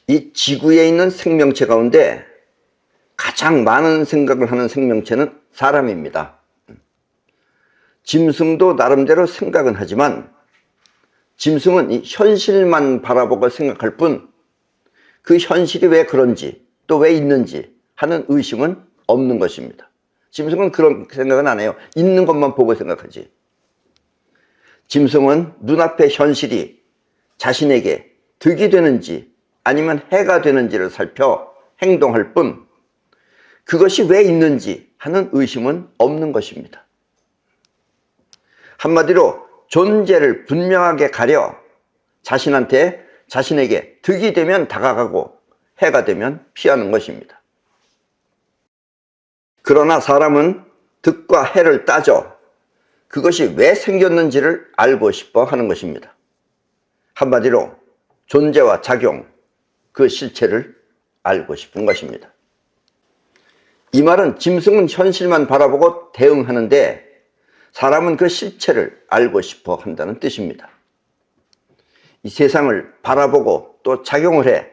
이 지구에 있는 생명체 가운데 가장 많은 생각을 하는 생명체는 사람입니다. 짐승도 나름대로 생각은 하지만 짐승은 이 현실만 바라보고 생각할 뿐 그 현실이 왜 그런지 또 왜 있는지 하는 의심은 없는 것입니다. 짐승은 그런 생각은 안 해요. 있는 것만 보고 생각하지. 짐승은 눈앞의 현실이 자신에게 득이 되는지 아니면 해가 되는지를 살펴 행동할 뿐 그것이 왜 있는지 하는 의심은 없는 것입니다. 한마디로 존재를 분명하게 가려 자신에게 득이 되면 다가가고 해가 되면 피하는 것입니다. 그러나 사람은 득과 해를 따져 그것이 왜 생겼는지를 알고 싶어 하는 것입니다. 한마디로 존재와 작용, 그 실체를 알고 싶은 것입니다. 이 말은 짐승은 현실만 바라보고 대응하는데 사람은 그 실체를 알고 싶어 한다는 뜻입니다. 이 세상을 바라보고 또 작용을 해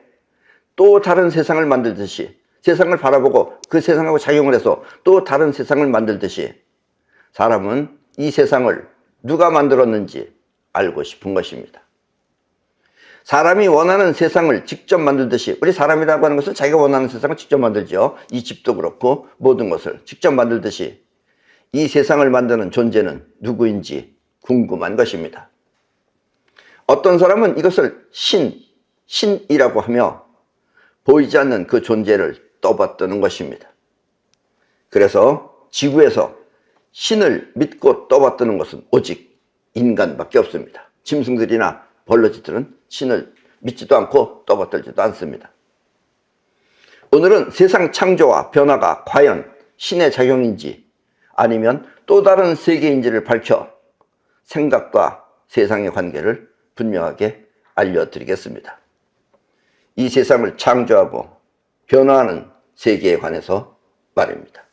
또 다른 세상을 만들듯이 세상을 바라보고 그 세상하고 작용을 해서 또 다른 세상을 만들듯이 사람은 이 세상을 누가 만들었는지 알고 싶은 것입니다. 사람이 원하는 세상을 직접 만들듯이 우리 사람이라고 하는 것은 자기가 원하는 세상을 직접 만들죠. 이 집도 그렇고 모든 것을 직접 만들듯이 이 세상을 만드는 존재는 누구인지 궁금한 것입니다. 어떤 사람은 이것을 신이라고 하며 보이지 않는 그 존재를 떠받드는 것입니다. 그래서 지구에서 신을 믿고 떠받드는 것은 오직 인간밖에 없습니다. 짐승들이나 벌러지들은 신을 믿지도 않고 떠받들지도 않습니다. 오늘은 세상 창조와 변화가 과연 신의 작용인지 아니면 또 다른 세계인지를 밝혀 생각과 세상의 관계를 분명하게 알려드리겠습니다. 이 세상을 창조하고 변화하는 세계에 관해서 말입니다.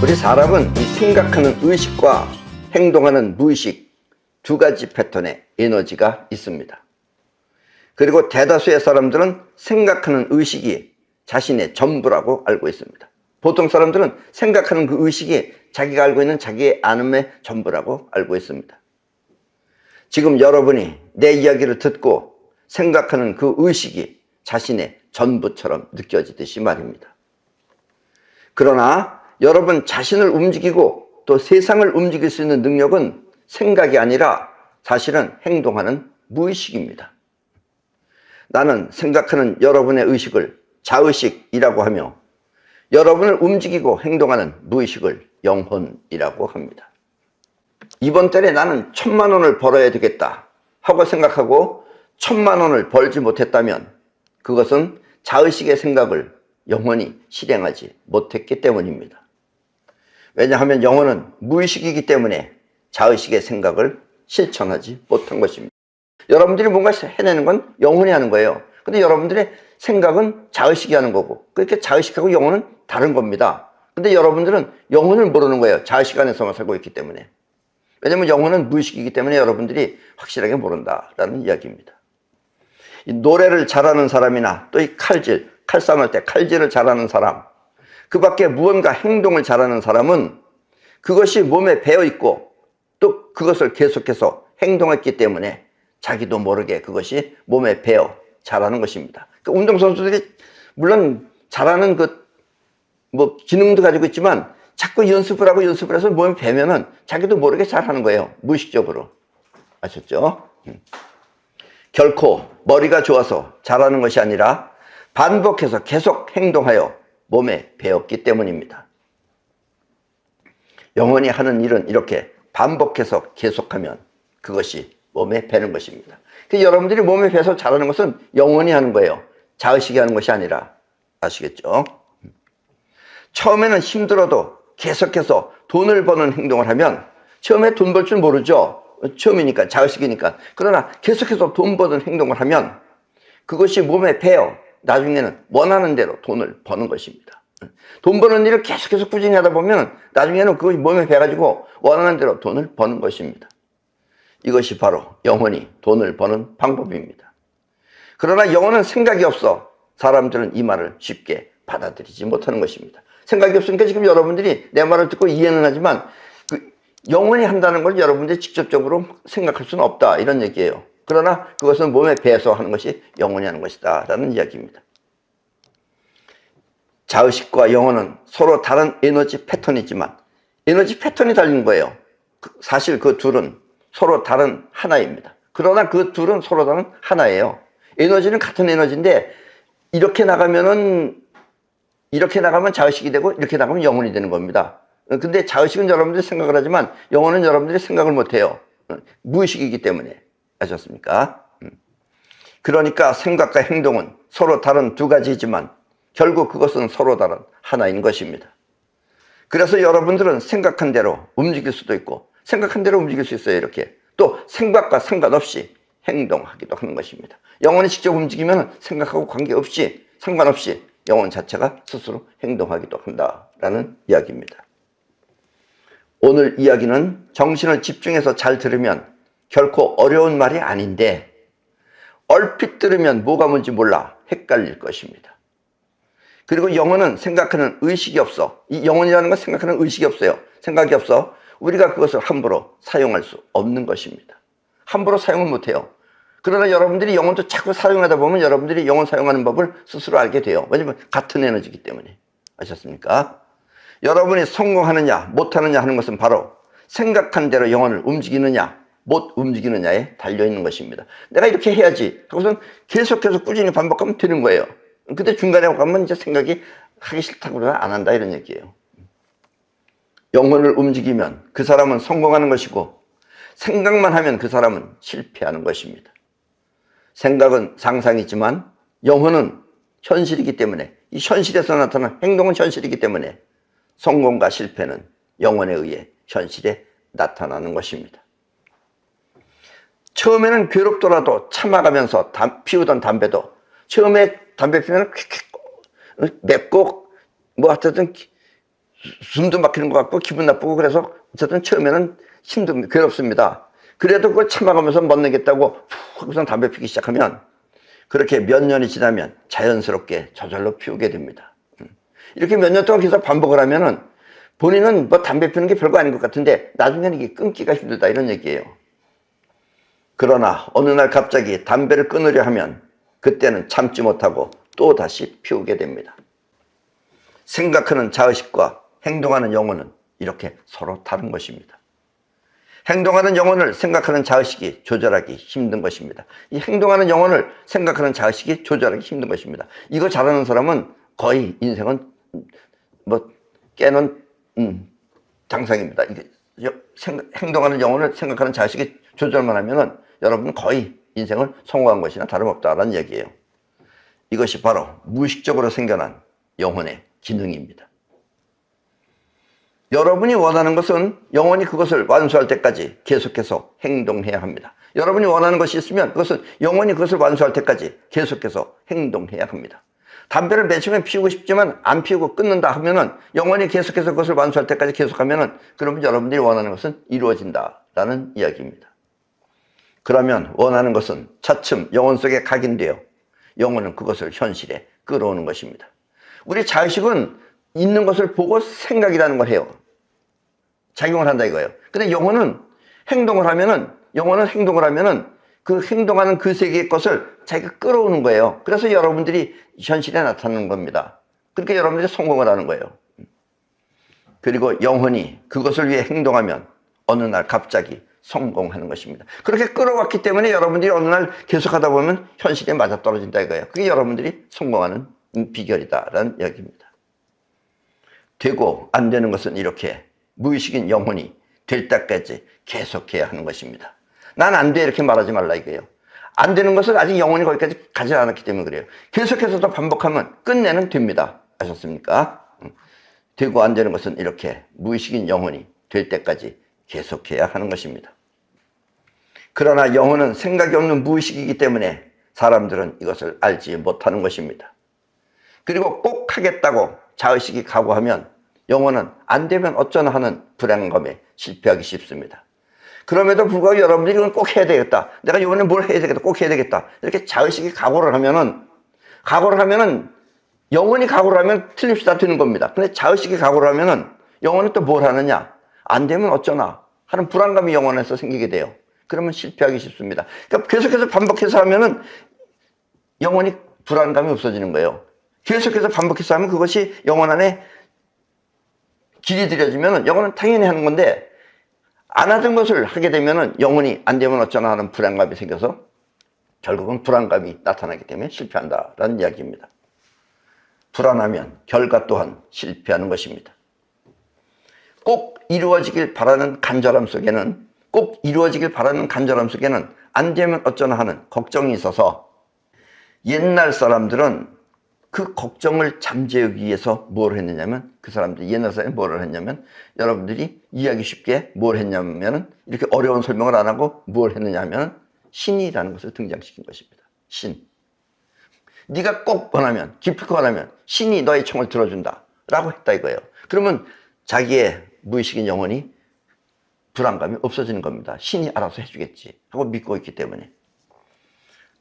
우리 사람은 이 생각하는 의식과 행동하는 무의식 두 가지 패턴의 에너지가 있습니다. 그리고 대다수의 사람들은 생각하는 의식이 자신의 전부라고 알고 있습니다. 보통 사람들은 생각하는 그 의식이 자기가 알고 있는 자기의 아름의 전부라고 알고 있습니다. 지금 여러분이 내 이야기를 듣고 생각하는 그 의식이 자신의 전부처럼 느껴지듯이 말입니다. 그러나 여러분 자신을 움직이고 또 세상을 움직일 수 있는 능력은 생각이 아니라 사실은 행동하는 무의식입니다. 나는 생각하는 여러분의 의식을 자의식이라고 하며 여러분을 움직이고 행동하는 무의식을 영혼이라고 합니다. 이번 달에 나는 1,000만 원을 벌어야 되겠다 하고 생각하고 1,000만 원을 벌지 못했다면 그것은 자의식의 생각을 영혼이 실행하지 못했기 때문입니다. 왜냐하면 영혼은 무의식이기 때문에 자의식의 생각을 실천하지 못한 것입니다. 여러분들이 뭔가 해내는 건 영혼이 하는 거예요. 근데 여러분들의 생각은 자의식이 하는 거고 그렇게 자의식하고 영혼은 다른 겁니다. 근데 여러분들은 영혼을 모르는 거예요. 자의식 안에서만 살고 있기 때문에. 왜냐하면 영혼은 무의식이기 때문에 여러분들이 확실하게 모른다라는 이야기입니다. 이 노래를 잘하는 사람이나 또 이 칼싸움 할 때 칼질을 잘하는 사람, 그 밖에 무언가 행동을 잘하는 사람은 그것이 몸에 배어있고 또 그것을 계속해서 행동했기 때문에 자기도 모르게 그것이 몸에 배어 잘하는 것입니다. 그 운동선수들이 물론 잘하는 기능도 가지고 있지만 자꾸 연습을 하고 연습을 해서 몸에 배면은 자기도 모르게 잘하는 거예요. 무의식적으로. 아셨죠? 결코 머리가 좋아서 잘하는 것이 아니라 반복해서 계속 행동하여 몸에 배었기 때문입니다. 영혼이 하는 일은 이렇게 반복해서 계속하면 그것이 몸에 배는 것입니다. 여러분들이 몸에 배서 잘하는 것은 영원히 하는 거예요. 자의식이 하는 것이 아니라. 아시겠죠? 처음에는 힘들어도 계속해서 돈을 버는 행동을 하면 처음에 돈 벌 줄 모르죠. 처음이니까, 자의식이니까. 그러나 계속해서 돈 버는 행동을 하면 그것이 몸에 배어 나중에는 원하는 대로 돈을 버는 것입니다. 돈 버는 일을 계속해서 꾸준히 하다 보면 나중에는 그것이 몸에 배가지고 원하는 대로 돈을 버는 것입니다. 이것이 바로 영원히 돈을 버는 방법입니다. 그러나 영혼은 생각이 없어 사람들은 이 말을 쉽게 받아들이지 못하는 것입니다. 생각이 없으니까 지금 여러분들이 내 말을 듣고 이해는 하지만 영원히 한다는 걸 여러분들이 직접적으로 생각할 수는 없다, 이런 얘기예요. 그러나 그것은 몸에 배서 하는 것이 영원히 하는 것이다 라는 이야기입니다. 자의식과 영혼은 서로 다른 에너지 패턴이지만 에너지 패턴이 달린 거예요. 사실 그 둘은 서로 다른 하나입니다. 그러나 그 둘은 서로 다른 하나예요. 에너지는 같은 에너지인데 이렇게 나가면 자의식이 되고 이렇게 나가면 영혼이 되는 겁니다. 근데 자의식은 여러분들이 생각을 하지만 영혼은 여러분들이 생각을 못해요. 무의식이기 때문에. 아셨습니까? 그러니까 생각과 행동은 서로 다른 두 가지이지만 결국 그것은 서로 다른 하나인 것입니다. 그래서 여러분들은 생각한 대로 움직일 수도 있고 생각한 대로 움직일 수 있어요. 이렇게. 또 생각과 상관없이 행동하기도 하는 것입니다. 영혼이 직접 움직이면 생각하고 관계없이, 상관없이 영혼 자체가 스스로 행동하기도 한다라는 이야기입니다. 오늘 이야기는 정신을 집중해서 잘 들으면 결코 어려운 말이 아닌데 얼핏 들으면 뭐가 뭔지 몰라 헷갈릴 것입니다. 그리고 영혼은 생각하는 의식이 없어. 이 영혼이라는 건 생각하는 의식이 없어요. 생각이 없어. 우리가 그것을 함부로 사용할 수 없는 것입니다. 함부로 사용을 못해요. 그러나 여러분들이 영혼도 자꾸 사용하다 보면 여러분들이 영혼 사용하는 법을 스스로 알게 돼요. 왜냐하면 같은 에너지이기 때문에. 아셨습니까? 여러분이 성공하느냐 못하느냐 하는 것은 바로 생각한 대로 영혼을 움직이느냐 못 움직이느냐에 달려있는 것입니다. 내가 이렇게 해야지 하고선 계속해서 꾸준히 반복하면 되는 거예요. 근데 중간에 가면 이제 생각이 하기 싫다고 그러면 안 한다, 이런 얘기예요. 영혼을 움직이면 그 사람은 성공하는 것이고 생각만 하면 그 사람은 실패하는 것입니다. 생각은 상상이지만 영혼은 현실이기 때문에, 이 현실에서 나타나는 행동은 현실이기 때문에 성공과 실패는 영혼에 의해 현실에 나타나는 것입니다. 처음에는 괴롭더라도 참아가면서 피우던 담배도 처음에 담배 피우면 맵고 뭐 하여튼 숨도 막히는 것 같고 기분 나쁘고 그래서 어쨌든 처음에는 힘듭니다. 괴롭습니다. 그래도 그걸 참아가면서 못 내겠다고 하고서 담배 피기 시작하면 그렇게 몇 년이 지나면 자연스럽게 저절로 피우게 됩니다. 이렇게 몇 년 동안 계속 반복을 하면은 본인은 뭐 담배 피우는 게 별거 아닌 것 같은데 나중에는 이게 끊기가 힘들다, 이런 얘기예요. 그러나 어느 날 갑자기 담배를 끊으려 하면 그때는 참지 못하고 또 다시 피우게 됩니다. 생각하는 자의식과 행동하는 영혼은 이렇게 서로 다른 것입니다. 행동하는 영혼을 생각하는 자의식이 조절하기 힘든 것입니다. 이 행동하는 영혼을 생각하는 자의식이 조절하기 힘든 것입니다. 이거 잘하는 사람은 거의 인생은 뭐 깨는 장상입니다. 이게 행동하는 영혼을 생각하는 자의식이 조절만 하면은 여러분은 거의 인생을 성공한 것이나 다름없다라는 얘기예요. 이것이 바로 무의식적으로 생겨난 영혼의 기능입니다. 여러분이 원하는 것은 영혼이 그것을 완수할 때까지 계속해서 행동해야 합니다. 여러분이 원하는 것이 있으면 그것은 영혼이 그것을 완수할 때까지 계속해서 행동해야 합니다. 담배를 맨 처음에 피우고 싶지만 안 피우고 끊는다 하면은 영혼이 계속해서 그것을 완수할 때까지 계속하면은 그러면 여러분들이 원하는 것은 이루어진다라는 이야기입니다. 그러면 원하는 것은 차츰 영혼 속에 각인되어 영혼은 그것을 현실에 끌어오는 것입니다. 우리 자의식은 있는 것을 보고 생각이라는 걸 해요. 작용을 한다 이거예요. 근데 영혼은 행동을 하면은 그 행동하는 그 세계의 것을 자기가 끌어오는 거예요. 그래서 여러분들이 현실에 나타나는 겁니다. 그러니까 여러분들이 성공을 하는 거예요. 그리고 영혼이 그것을 위해 행동하면 어느 날 갑자기 성공하는 것입니다. 그렇게 끌어왔기 때문에 여러분들이 어느 날 계속하다 보면 현실에 맞아떨어진다 이거예요. 그게 여러분들이 성공하는 비결이다라는 이야기입니다. 되고 안 되는 것은 이렇게 무의식인 영혼이 될 때까지 계속해야 하는 것입니다. 난 안 돼 이렇게 말하지 말라 이거예요. 안 되는 것을 아직 영혼이 거기까지 가지 않았기 때문에 그래요. 계속해서 더 반복하면 끝내는 됩니다. 아셨습니까? 되고 안 되는 것은 이렇게 무의식인 영혼이 될 때까지 계속해야 하는 것입니다. 그러나 영혼은 생각이 없는 무의식이기 때문에 사람들은 이것을 알지 못하는 것입니다. 그리고 꼭 하겠다고 자의식이 각오하면 영혼은 안 되면 어쩌나 하는 불안감에 실패하기 쉽습니다. 그럼에도 불구하고 여러분들이 이건 꼭 해야 되겠다. 내가 이번에 뭘 해야 되겠다. 꼭 해야 되겠다. 이렇게 자의식이 각오를 하면은 영혼이 각오를 하면 틀림없이 되는 겁니다. 근데 자의식이 각오를 하면은 영혼은 또 뭘 하느냐? 안 되면 어쩌나 하는 불안감이 영혼에서 생기게 돼요. 그러면 실패하기 쉽습니다. 그러니까 계속해서 반복해서 하면은 영혼이 불안감이 없어지는 거예요. 계속해서 반복해서 하면 그것이 영혼 안에 길이 들여지면 영혼은 당연히 하는 건데 안 하던 것을 하게 되면 영혼이 안 되면 어쩌나 하는 불안감이 생겨서 결국은 불안감이 나타나기 때문에 실패한다라는 이야기입니다. 불안하면 결과 또한 실패하는 것입니다. 꼭 이루어지길 바라는 간절함 속에는 안 되면 어쩌나 하는 걱정이 있어서 옛날 사람들은 그 걱정을 잠재우기 위해서 뭘 했느냐면 옛날 사람이 뭘 했냐면 여러분들이 이해하기 쉽게 뭘 했냐면 이렇게 어려운 설명을 안 하고 뭘 했느냐면 신이라는 것을 등장시킨 것입니다. 신. 네가 꼭 원하면 기필코 원하면 신이 너의 청을 들어준다 라고 했다 이거예요. 그러면 자기의 무의식인 영혼이 불안감이 없어지는 겁니다. 신이 알아서 해주겠지 하고 믿고 있기 때문에.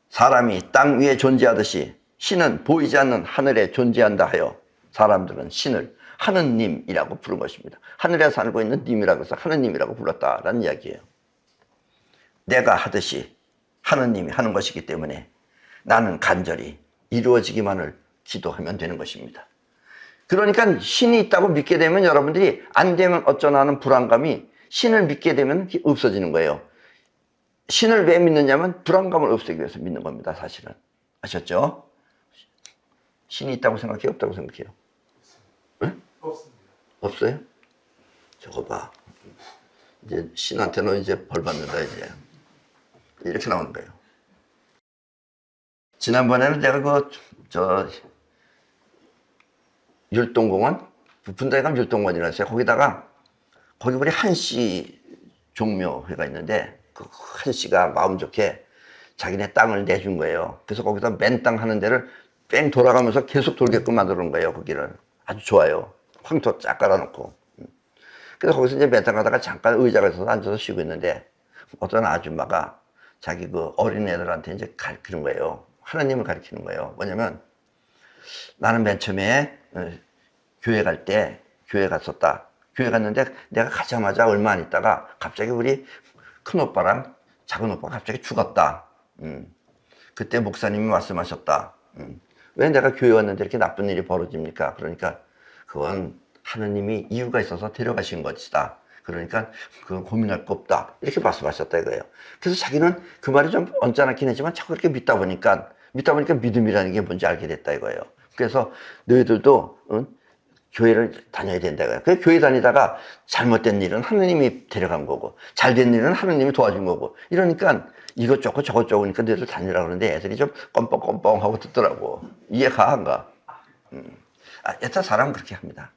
사람이 땅 위에 존재하듯이 신은 보이지 않는 하늘에 존재한다 하여 사람들은 신을 하느님이라고 부른 것입니다. 하늘에 살고 있는 님이라고 해서 하느님이라고 불렀다라는 이야기예요. 내가 하듯이 하느님이 하는 것이기 때문에 나는 간절히 이루어지기만을 기도하면 되는 것입니다. 그러니까 신이 있다고 믿게 되면 여러분들이 안 되면 어쩌나 하는 불안감이 신을 믿게 되면 없어지는 거예요. 신을 왜 믿느냐면 불안감을 없애기 위해서 믿는 겁니다. 사실은. 아셨죠? 신이 있다고 생각해요? 없다고 생각해요? 네? 없습니다. 없어요? 저거 봐. 이제 신한테는 이제 벌 받는다 이제. 이렇게 나오는 거예요. 지난번에는 내가 율동공원? 분당에 가면 율동공원이라고 했어요. 거기 우리 한씨 종묘회가 있는데 그 한씨가 마음 좋게 자기네 땅을 내준 거예요. 그래서 거기서 맨 땅 하는 데를 뺑 돌아가면서 계속 돌게끔 만들어 놓은 거예요. 거기를. 아주 좋아요. 황토 쫙 깔아놓고. 그래서 거기서 이제 맨 땅 가다가 잠깐 의자가 있어서 앉아서 쉬고 있는데 어떤 아줌마가 자기 그 어린애들한테 이제 가르치는 거예요. 하나님을 가르치는 거예요. 뭐냐면 나는 맨 처음에 교회 갈 때 교회 갔었다. 교회 갔는데 내가 가자마자 얼마 안 있다가 갑자기 우리 큰 오빠랑 작은 오빠가 갑자기 죽었다. 그때 목사님이 말씀하셨다. 왜 내가 교회 왔는데 이렇게 나쁜 일이 벌어집니까? 그러니까 그건 하느님이 이유가 있어서 데려가신 것이다. 그러니까 그건 고민할 거 없다. 이렇게 말씀하셨다 이거예요. 그래서 자기는 그 말이 좀 언짢았긴 했지만 자꾸 이렇게 믿다 보니까 믿음이라는 게 뭔지 알게 됐다 이거예요. 그래서 너희들도 교회를 다녀야 된다 이거예요. 그래서 교회 다니다가 잘못된 일은 하느님이 데려간 거고 잘된 일은 하느님이 도와준 거고 이러니까 이것 좋고 저것 좋으니까 너희들 다니라 그러는데 애들이 좀 껌뻑껌뻑하고 듣더라고. 이해가 안 가? 여타 사람은 그렇게 합니다.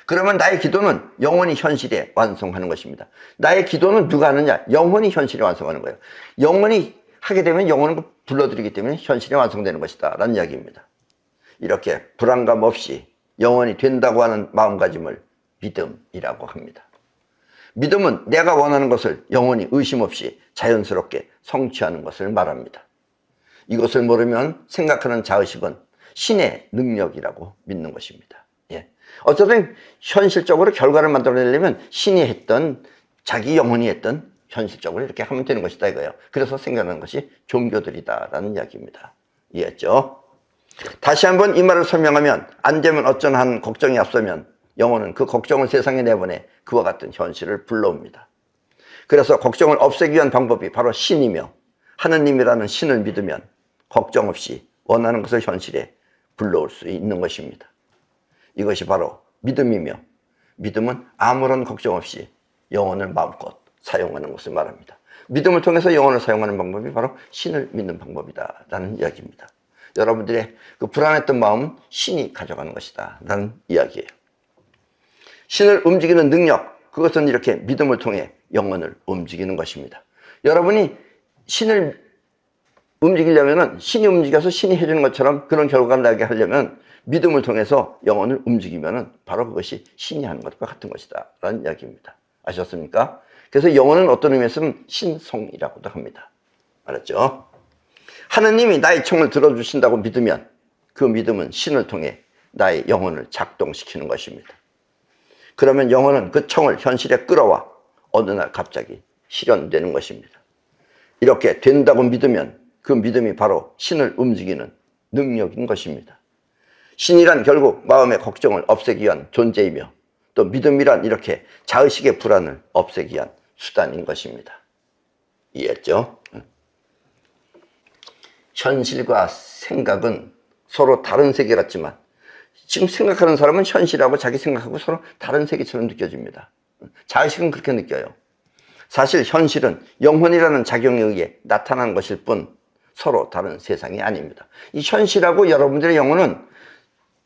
그러면 나의 기도는 영원히 현실에 완성하는 것입니다. 나의 기도는 누가 하느냐? 영원히 현실에 완성하는 거예요. 영원히 하게 되면 영혼을 불러들이기 때문에 현실에 완성되는 것이다 라는 이야기입니다. 이렇게 불안감 없이 영원히 된다고 하는 마음가짐을 믿음이라고 합니다. 믿음은 내가 원하는 것을 영원히 의심 없이 자연스럽게 성취하는 것을 말합니다. 이것을 모르면 생각하는 자의식은 신의 능력이라고 믿는 것입니다. 예. 어쨌든 현실적으로 결과를 만들어내려면 신이 했던 자기 영혼이 했던 현실적으로 이렇게 하면 되는 것이다 이거예요. 그래서 생겨나는 것이 종교들이다라는 이야기입니다. 이해했죠? 다시 한번 이 말을 설명하면 안 되면 어쩌나 하는 걱정이 앞서면 영혼은 그 걱정을 세상에 내보내 그와 같은 현실을 불러옵니다. 그래서 걱정을 없애기 위한 방법이 바로 신이며 하느님이라는 신을 믿으면 걱정 없이 원하는 것을 현실에 불러올 수 있는 것입니다. 이것이 바로 믿음이며 믿음은 아무런 걱정 없이 영혼을 마음껏 사용하는 것을 말합니다. 믿음을 통해서 영혼을 사용하는 방법이 바로 신을 믿는 방법이다라는 이야기입니다. 여러분들의 그 불안했던 마음은 신이 가져가는 것이다 라는 이야기예요. 신을 움직이는 능력, 그것은 이렇게 믿음을 통해 영혼을 움직이는 것입니다. 여러분이 신을 움직이려면, 신이 움직여서 신이 해주는 것처럼 그런 결과를 나게 하려면 믿음을 통해서 영혼을 움직이면 바로 그것이 신이 하는 것과 같은 것이다 라는 이야기입니다. 아셨습니까? 그래서 영혼은 어떤 의미에서는 신송이라고도 합니다. 알았죠? 하느님이 나의 청을 들어주신다고 믿으면 그 믿음은 신을 통해 나의 영혼을 작동시키는 것입니다. 그러면 영혼은 그 청을 현실에 끌어와 어느 날 갑자기 실현되는 것입니다. 이렇게 된다고 믿으면 그 믿음이 바로 신을 움직이는 능력인 것입니다. 신이란 결국 마음의 걱정을 없애기 위한 존재이며 또 믿음이란 이렇게 자의식의 불안을 없애기 위한 수단인 것입니다. 이해했죠? 현실과 생각은 서로 다른 세계 같지만 지금 생각하는 사람은 현실하고 자기 생각하고 서로 다른 세계처럼 느껴집니다. 자의식은 그렇게 느껴요. 사실 현실은 영혼이라는 작용에 의해 나타난 것일 뿐 서로 다른 세상이 아닙니다. 이 현실하고 여러분들의 영혼은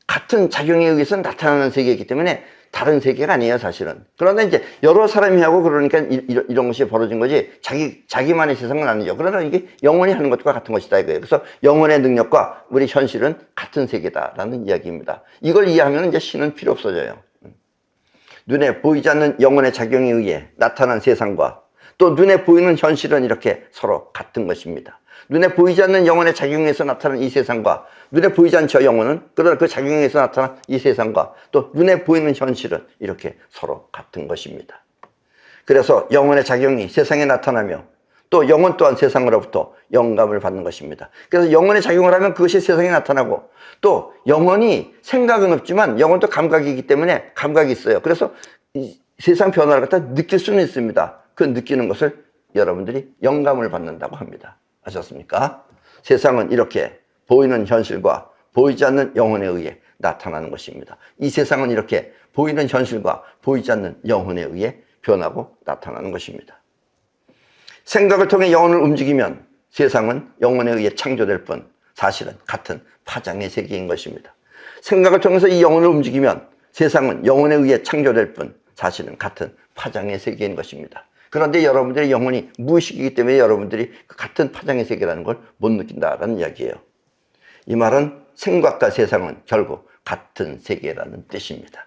같은 작용에 의해서 나타나는 세계이기 때문에 다른 세계가 아니에요, 사실은. 그런데 이제 여러 사람이 하고 그러니까 이런 것이 벌어진 거지 자기만의 세상은 아니죠. 그러나 이게 영혼이 하는 것과 같은 것이다 이거예요. 그래서 영혼의 능력과 우리 현실은 같은 세계다라는 이야기입니다. 이걸 이해하면 이제 신은 필요 없어져요. 눈에 보이지 않는 영혼의 작용에 의해 나타난 세상과 또 눈에 보이는 현실은 이렇게 서로 같은 것입니다. 눈에 보이지 않는 영혼의 작용에서 나타난 이 세상과 눈에 보이지 않죠, 영혼은. 그러나 그 작용에서 나타난 이 세상과 또 눈에 보이는 현실은 이렇게 서로 같은 것입니다. 그래서 영혼의 작용이 세상에 나타나며 또 영혼 또한 세상으로부터 영감을 받는 것입니다. 그래서 영혼의 작용을 하면 그것이 세상에 나타나고 또 영혼이 생각은 없지만 영혼도 감각이기 때문에 감각이 있어요. 그래서 이 세상 변화를 갖다 느낄 수는 있습니다. 그 느끼는 것을 여러분들이 영감을 받는다고 합니다. 아셨습니까? 세상은 이렇게 보이는 현실과 보이지 않는 영혼에 의해 나타나는 것입니다. 이 세상은 이렇게 보이는 현실과 보이지 않는 영혼에 의해 변하고 나타나는 것입니다. 생각을 통해 영혼을 움직이면 세상은 영혼에 의해 창조될 뿐 사실은 같은 파장의 세계인 것입니다. 생각을 통해서 이 영혼을 움직이면 세상은 영혼에 의해 창조될 뿐 사실은 같은 파장의 세계인 것입니다. 그런데 여러분들의 영혼이 무의식이기 때문에 여러분들이 같은 파장의 세계라는 걸 못 느낀다라는 이야기예요. 이 말은 생각과 세상은 결국 같은 세계라는 뜻입니다.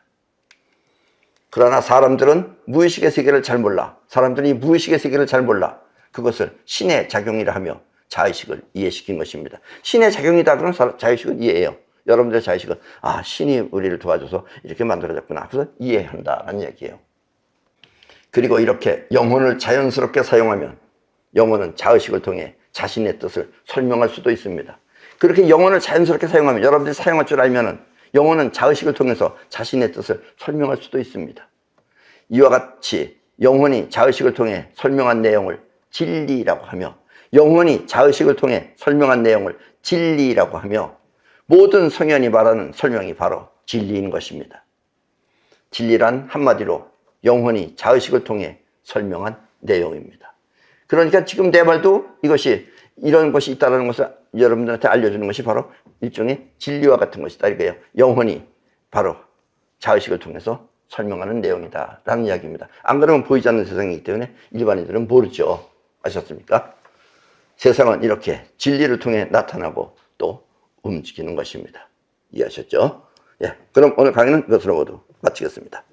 그러나 사람들은 무의식의 세계를 잘 몰라. 사람들이 무의식의 세계를 잘 몰라. 그것을 신의 작용이라 하며 자의식을 이해시킨 것입니다. 신의 작용이다 그러면 자의식을 이해해요. 여러분들의 자의식은 신이 우리를 도와줘서 이렇게 만들어졌구나. 그래서 이해한다라는 얘기예요. 그리고 이렇게 영혼을 자연스럽게 사용하면 영혼은 자의식을 통해 자신의 뜻을 설명할 수도 있습니다. 그렇게 영혼을 자연스럽게 사용하면 여러분들이 사용할 줄 알면은 영혼은 자의식을 통해서 자신의 뜻을 설명할 수도 있습니다. 이와 같이 영혼이 자의식을 통해 설명한 내용을 진리라고 하며 영혼이 자의식을 통해 설명한 내용을 진리라고 하며 모든 성현이 말하는 설명이 바로 진리인 것입니다. 진리란 한마디로 영혼이 자의식을 통해 설명한 내용입니다. 그러니까 지금 내 말도 이것이 이런 것이 있다는 것을 여러분들한테 알려주는 것이 바로 일종의 진리와 같은 것이다 이거예요. 영혼이 바로 자의식을 통해서 설명하는 내용이다 라는 이야기입니다. 안 그러면 보이지 않는 세상이기 때문에 일반인들은 모르죠. 아셨습니까? 세상은 이렇게 진리를 통해 나타나고 또 움직이는 것입니다. 이해하셨죠? 예, 그럼 오늘 강의는 이것으로 모두 마치겠습니다.